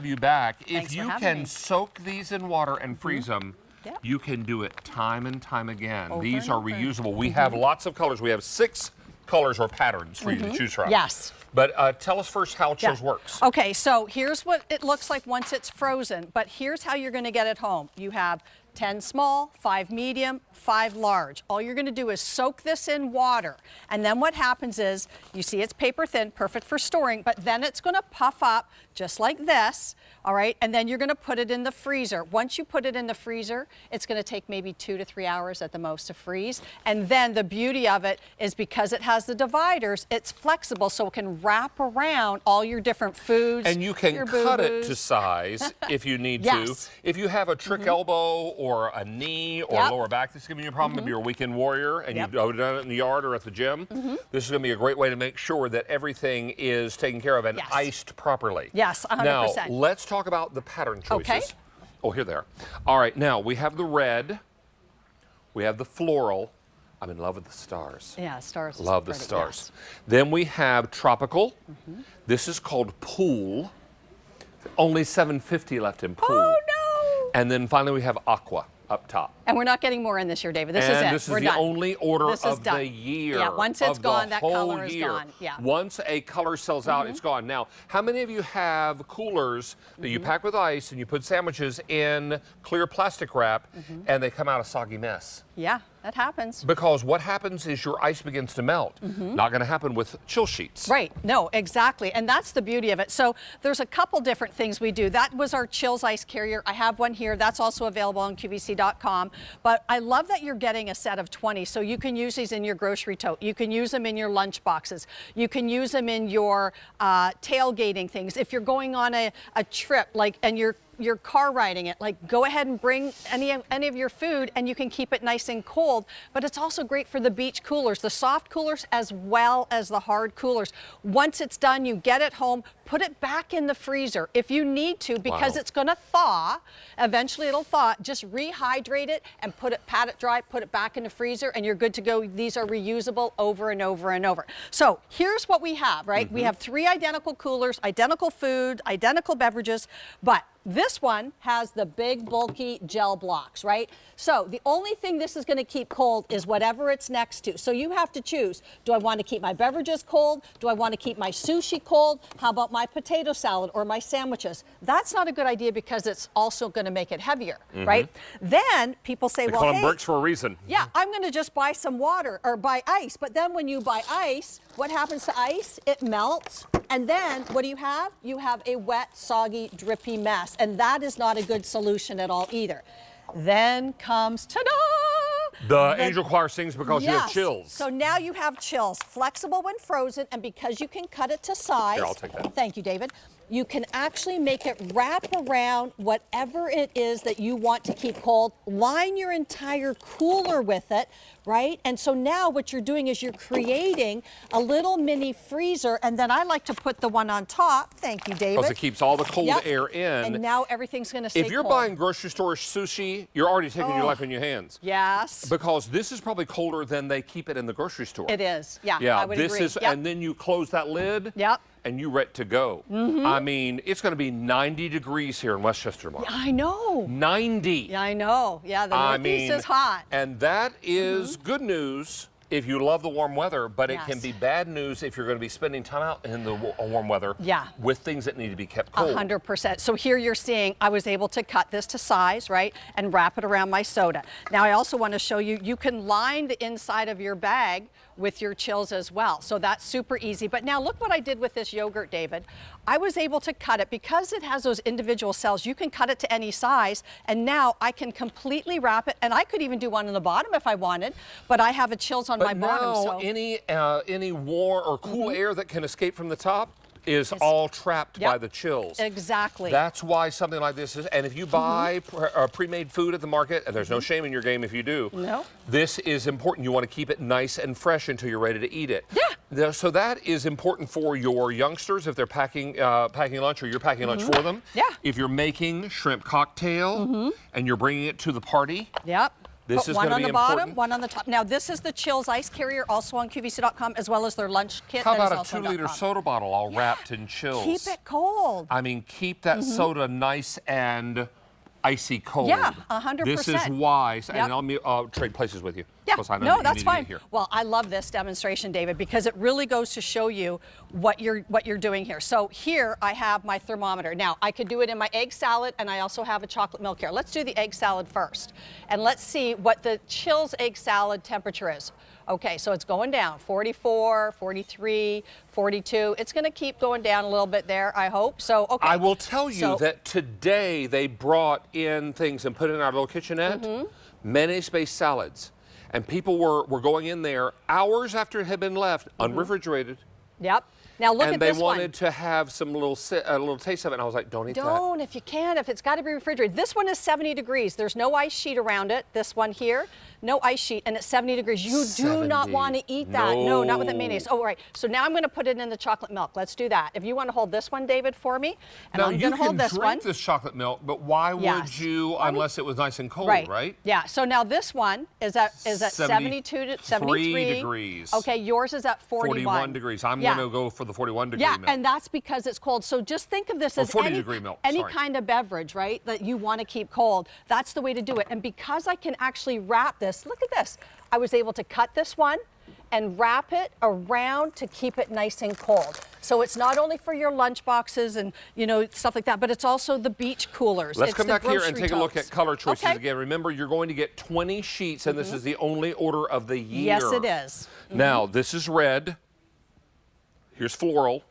have you back. Thanks if you for having can me. soak these in water and freeze them, you can do it time and time again. These are reusable. We have lots of colors. We have 6 colors or patterns for you to choose from. Yes. But tell us first how Chillz works. Okay, so here's what it looks like once it's frozen, but here's how you're going to get it home. You have 10 small, 5 medium, 5 large. All you're going to do is soak this in water. And then what happens is, you see it's paper thin, perfect for storing, but then it's going to puff up just like this, all right? And then you're going to put it in the freezer. Once you put it in the freezer, it's going to take maybe 2 to 3 hours at the most to freeze. And then the beauty of it is because it has the dividers, it's flexible so it can wrap around all your different foods. And you can cut it to size if you need to. If you have a trick elbow or a knee or lower back that's giving you a problem, if you're a weekend warrior and you've done it in the yard or at the gym, this is going to be a great way to make sure that everything is taken care of and iced properly. Yes, 100%. Now, let's talk about the pattern choices. Okay. Oh, here they are. All right, now we have the red, we have the floral. I'm in love with the stars. Yeah, stars. Love the stars. Then we have tropical. This is called pool. Only $7.50 left in pool. Oh, no! And then finally we have aqua up top. And we're not getting more in this year, David. This is it. This is the only order of the year. Yeah, once it's gone, that color is gone. Yeah. Once a color sells out, it's gone. Now, how many of you have coolers that you pack with ice and you put sandwiches in clear plastic wrap and they come out a soggy mess? Yeah, that happens. Because what happens is your ice begins to melt. Not going to happen with chill sheets. Right. No, exactly. And that's the beauty of it. So there's a couple different things we do. That was our Chillz ice carrier. I have one here. That's also available on QVC.com. But I love that you're getting a set of 20. So you can use these in your grocery tote. You can use them in your lunch boxes. You can use them in your tailgating things. If you're going on a trip, like, and you're car riding it, like, go ahead and bring any of your food and you can keep it nice and cold. But it's also great for the beach coolers, the soft coolers as well as the hard coolers. Once it's done, you get it home, put it back in the freezer if you need to, because it's going to thaw. Eventually it'll thaw. Just rehydrate it and pat it dry, put it back in the freezer, and you're good to go. These are reusable over and over and over. So here's what we have, right? We have 3 identical coolers, identical food, identical beverages, but this one has the big bulky gel blocks, right? So the only thing this is going to keep cold is whatever it's next to. So you have to choose. Do I want to keep my beverages cold? Do I want to keep my sushi cold? How about my potato salad or my sandwiches? That's not a good idea because it's also going to make it heavier, right? Then people say, they well, call them hey, bricks for a reason. Yeah, I'm going to just buy some water or buy ice. But then when you buy ice, what happens to ice? It melts. And then what do you have? You have a wet, soggy, drippy mess. And that is not a good solution at all either. Then comes, ta-da! The Angel Choir sings because you have Chillz. So now you have Chillz, flexible when frozen, and because you can cut it to size. Here, I'll take that. Thank you, David. You can actually make it wrap around whatever it is that you want to keep cold. Line your entire cooler with it, right? And so now what you're doing is you're creating a little mini freezer, and then I like to put the one on top. Thank you, David. Because it keeps all the cold air in. And now everything's going to stay cold. If you're buying grocery store sushi, you're already taking your life in your hands. Yes. Because this is probably colder than they keep it in the grocery store. It is. Yeah, Yeah, I would agree. And then you close that lid. Yep. And you're ready to go. I mean, it's going to be 90 degrees here in Westchester tomorrow. I know. 90. Yeah, I know. Yeah, the Northeast is hot. And that is good news if you love the warm weather, but it can be bad news if you're going to be spending time out in the warm weather with things that need to be kept cold. 100%. So here you're seeing I was able to cut this to size, right, and wrap it around my soda. Now I also want to show you, you can line the inside of your bag with your Chillz as well. So that's super easy. But now look what I did with this yogurt, David. I was able to cut it because it has those individual cells. You can cut it to any size, and now I can completely wrap it, and I could even do one on the bottom if I wanted, but I have a Chillz on my bottom. So any warm or cool air that can escape from the top is all trapped by the Chillz. Exactly. That's why something like this is, and if you buy pre-made food at the market, and there's no shame in your game if you do, this is important. You want to keep it nice and fresh until you're ready to eat it. Yeah. So that is important for your youngsters if they're packing lunch or you're packing lunch for them. Yeah. If you're making shrimp cocktail and you're bringing it to the party. Yep. This is one going on to the be bottom, important. one on the top. Now this is the Chillz ice carrier, also on QVC.com, as well as their lunch kit. How that is about a also on 2-liter .com. soda bottle all wrapped in Chillz? Keep it cold. I mean, keep that soda nice and icy cold. Yeah, 100%. This is why, Yep. and I'll trade places with you. Yeah, because I know no, that that's you need to fine. get here. Well, I love this demonstration, David, because it really goes to show you what you're doing here. So here I have my thermometer. Now, I could do it in my egg salad, and I also have a chocolate milk here. Let's do the egg salad first, and let's see what the Chillz egg salad temperature is. Okay, so it's going down, 44, 43, 42. It's going to keep going down a little bit there, I hope. So, okay. I will tell you that today they brought in things and put in our little kitchenette, mayonnaise-based salads. And people were going in there hours after it had been left, unrefrigerated. Yep. Now look at this one. And they wanted to have some little taste of it, and I was like, don't eat that. Don't, if you can, if it's got to be refrigerated. This one is 70 degrees. There's no ice sheet around it. This one here, no ice sheet, and it's 70 degrees. You do not want to eat that. No, not with that mayonnaise. Oh, right. So now I'm going to put it in the chocolate milk. Let's do that. If you want to hold this one, David, for me, and I'm going to hold this one. You can drink this chocolate milk, but why would you unless it was nice and cold, right? Yeah. So now this one is at 72 to 73 degrees. Okay, yours is at 41. 41 degrees. I'm going to go for the 41 degree milk. And that's because it's cold. So just think of this as 40 degree milk, any kind of beverage, right, that you want to keep cold. That's the way to do it. And because I can actually wrap this, look at this. I was able to cut this one and wrap it around to keep it nice and cold. So it's not only for your lunch boxes and, you know, stuff like that, but it's also the beach coolers. Let's come back here and grocery take a look totes. at color choices Okay. again. Remember, you're going to get 20 sheets, and this is the only order of the year. Yes, it is. Now, this is red. Here's floral.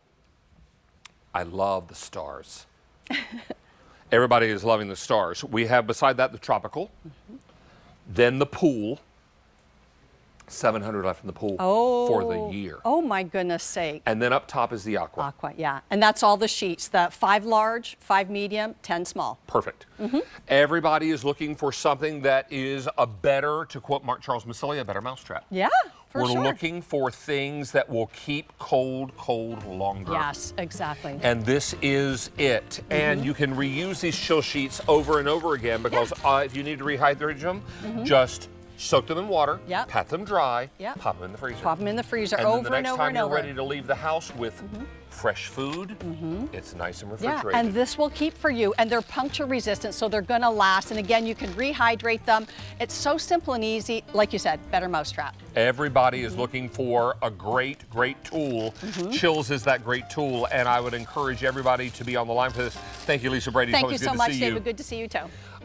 I love the stars. Everybody is loving the stars. We have beside that the tropical, then the pool. 700 left in the pool for the year. Oh my goodness sake. And then up top is the aqua. Aqua, yeah. And that's all the sheets. The 5 large, 5 medium, 10 small. Perfect. Everybody is looking for something that is a better, to quote Mark Charles Massilia, a better mousetrap. Yeah, for We're sure. looking for things that will keep cold longer. Yes, exactly. And this is it. And you can reuse these chill sheets over and over again because if you need to rehydrate them, just soak them in water, pat them dry, pop them in the freezer. Pop them in the freezer and over then the next and over time and you're over. ready to leave the house with fresh food, it's nice and refrigerated. Yeah, and this will keep for you. And they're puncture resistant, so they're gonna last. And again, you can rehydrate them. It's so simple and easy. Like you said, better mousetrap. Everybody is looking for a great tool. Chillz is that great tool, and I would encourage everybody to be on the line for this. Thank you, Lisa Brady. Thank It's you always so good to much, see you. David. Good to see you too.